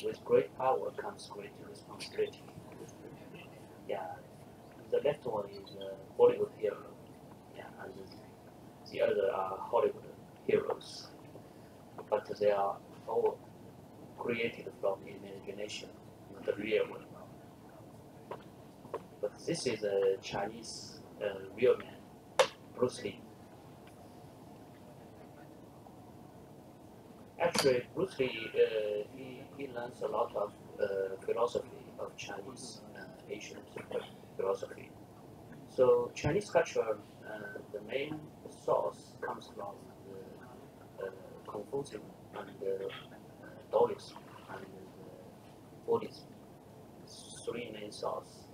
with great power comes great responsibility. Yeah, the left one is Bollywood hero, yeah, and the other are Hollywood heroes, but they are all created from imagination, not the real one. But this is a Chinese real man, Bruce Lee. Actually, Bruce Lee, he learns a lot of philosophy of Chinese ancient philosophy. So Chinese culture, the main source comes from the Confucianism and Taoism and Buddhism. Three main sources.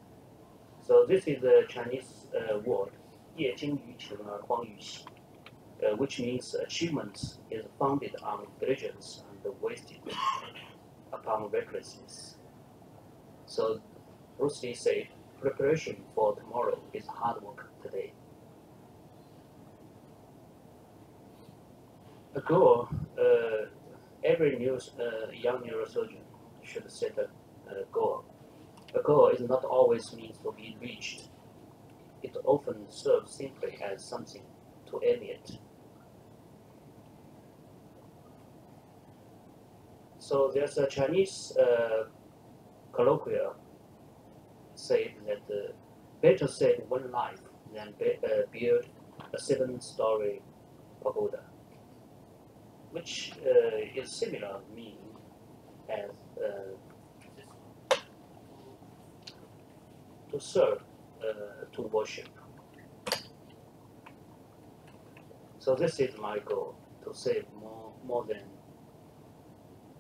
So this is the Chinese word, 业精于勤而荒于嬉, which means achievement is founded on diligence and wasted upon recklessness. So Bruce Lee said, preparation for tomorrow is hard work today. A goal, every young neurosurgeon should set a goal. A goal is not always meant to be reached. It often serves simply as something to aim at. So there's a Chinese colloquial said that better save one life than build a 7-story pagoda, which is similar meaning as to serve, to worship. So this is my goal, to save more than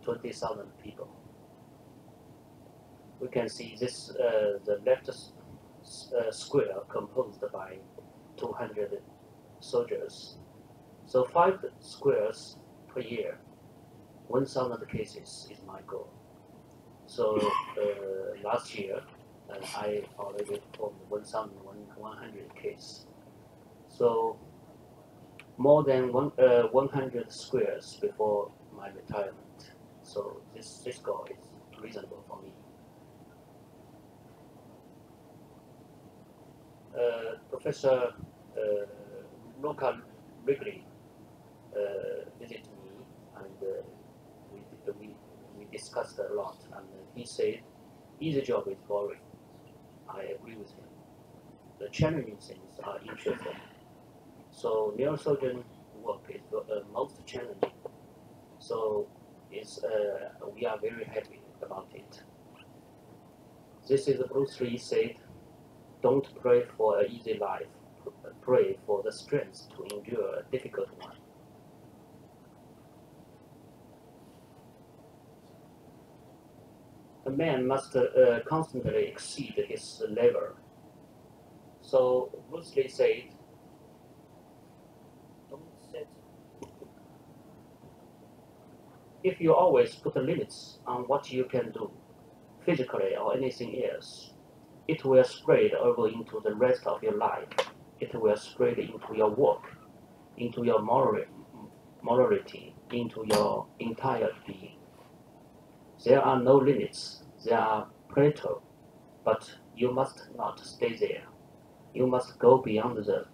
20,000 people. We can see this, the left square composed by 200 soldiers. So 5 squares per year, 1,000 cases is my goal. So last year, I already performed 1,100 cases. So more than 100 squares before my retirement. So this goal is reasonable for me. Professor Luca Wrigley visited me, and we discussed a lot, and he said, easy job is boring. I agree with him. The challenging things are interesting. So neurosurgeon work is most challenging. So we are very happy about it. This is Bruce Lee said, don't pray for an easy life, pray for the strength to endure a difficult one. A man must constantly exceed his level. So Bruce Lee said, if you always put limits on what you can do, physically or anything else, it will spread over into the rest of your life. It will spread into your work, into your morality, into your entire being. There are no limits. There are plateaus, but you must not stay there. You must go beyond them.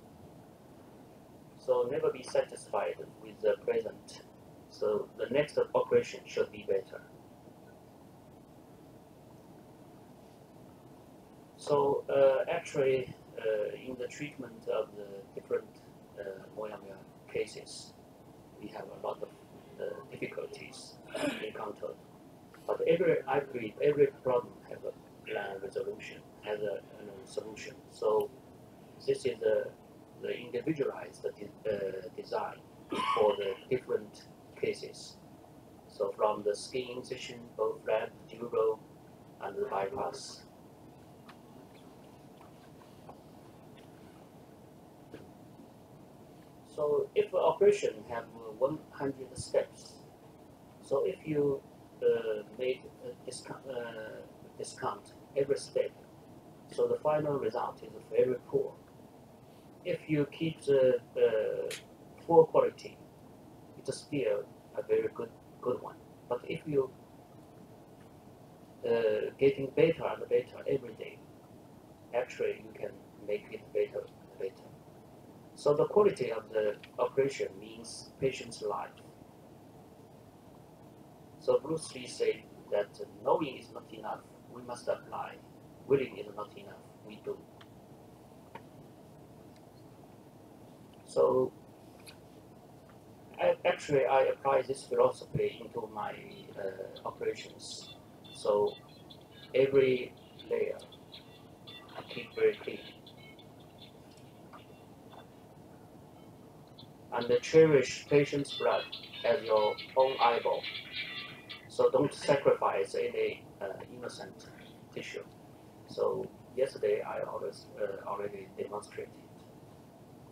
So never be satisfied with the present. So the next operation should be better. So actually, in the treatment of the different Moyamia cases, we have a lot of difficulties encountered. But I believe every problem has a resolution, has a solution. So this is the individualized design for the different cases. So from the skin incision, both flap, dural, and the bypass. So if an operation have 100 steps, so if you made a discount every step, so the final result is very poor. If you keep the poor quality, it's still a very good one. But if you getting better and better every day. Actually, you can make it better and better. So the quality of the operation means patient's life. So Bruce Lee said that knowing is not enough, we must apply. Willing is not enough, we do. So actually, I apply this philosophy into my operations. So every layer I keep very clean. And cherish patient's blood as your own eyeball. So don't sacrifice any innocent tissue. So yesterday I already demonstrated.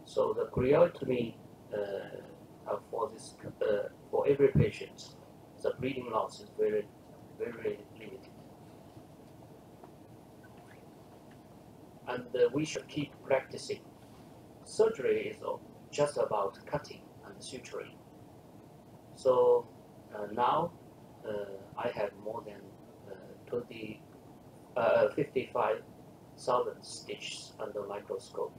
So the creotomy for every patient, the bleeding loss is very, very limited. And we should keep practicing. Surgery is just about cutting and suturing. So now I have more than 55,000 stitches under microscope.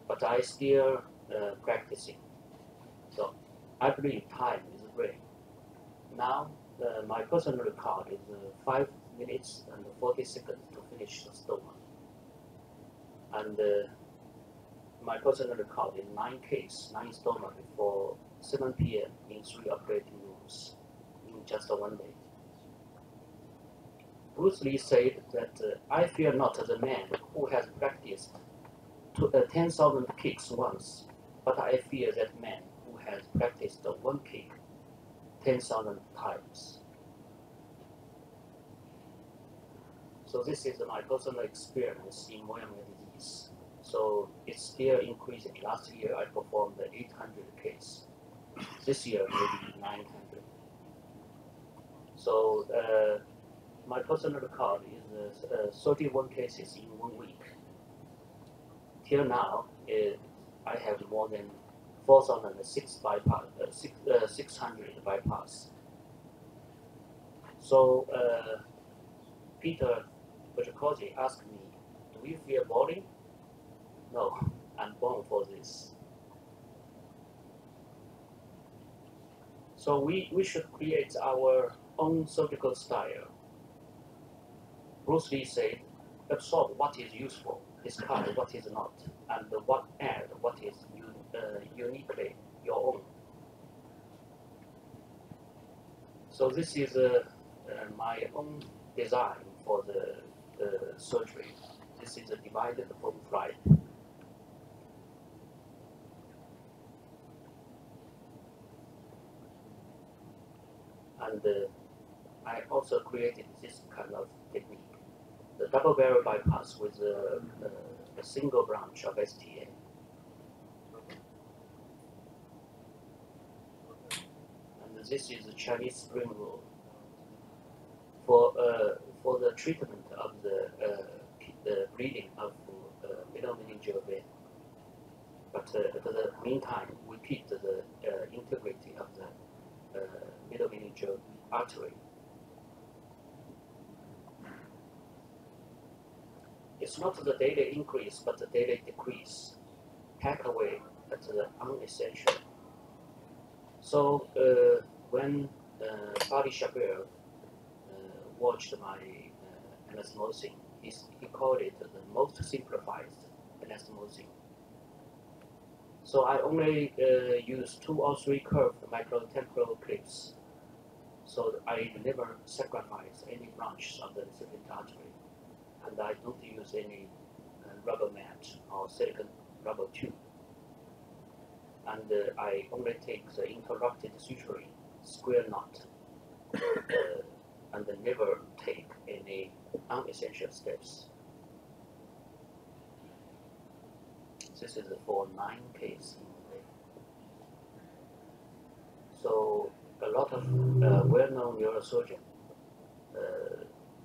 But I still practicing. So I believe time is brain. Now my personal record is 5 minutes and 40 seconds to finish the stoma. And my personal record is 9 stoma before 7 p.m. in 3 operating rooms in just 1 day. Bruce Lee said that I fear not the man who has practiced 10,000 kicks once, but I fear that man who has practiced one kick 10,000 times. So this is my personal experience in Moyamoya disease. So it's still increasing. Last year I performed 800 cases. This year maybe 900. So my personal record is 31 cases in 1 week. Till now, I have more than 600 bypass. So Peter Bajikowski asked me, do you feel boring? No, I'm born for this. So we should create our own surgical style. Bruce Lee said, absorb what is useful, discard what is not, and add what is uniquely your own. So this is my own design for the surgery. This is a divided bone flight. And I also created this kind of technique. The double barrel bypass with a single branch of STA. And this is the Chinese spring rule. For the treatment of the bleeding of middle meningeal vein. But at the meantime, we keep the integrity of the middle meningeal artery. It's not the daily increase, but the daily decrease. Hack away at the unessential. So when Fadi Shabir watched my anastomosing, he called it the most simplified anastomosing. So I only use 2 or 3 curved microtemporal clips. So I never sacrifice any branches of the recipient artery. And I don't use any rubber mat or silicone rubber tube. And I only take the interrupted suturing square knot and never take any unessential steps. This is for 9 cases. So a lot of well-known neurosurgeons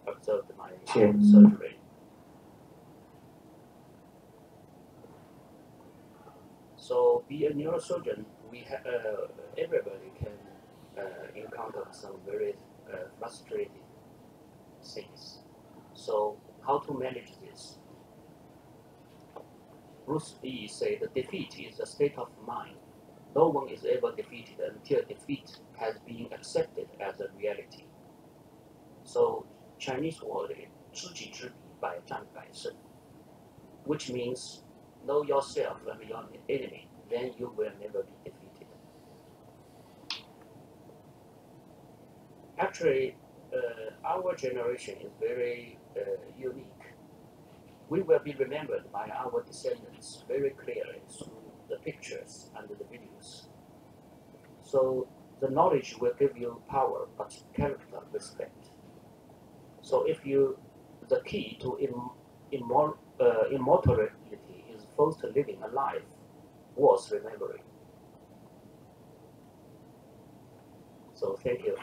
observed my surgery. So be a neurosurgeon, everybody can encounter some very frustrating things. So how to manage this? Bruce Lee said defeat is a state of mind. No one is ever defeated until defeat has been accepted as a reality. So Chinese word is 知己知彼,百战百胜, which means know yourself and your enemy, then you will never be defeated. Actually, our generation is very unique. We will be remembered by our descendants very clearly through the pictures and the videos. So the knowledge will give you power, but character, respect. So the key to immortality is first living a life worth remembering. So thank you.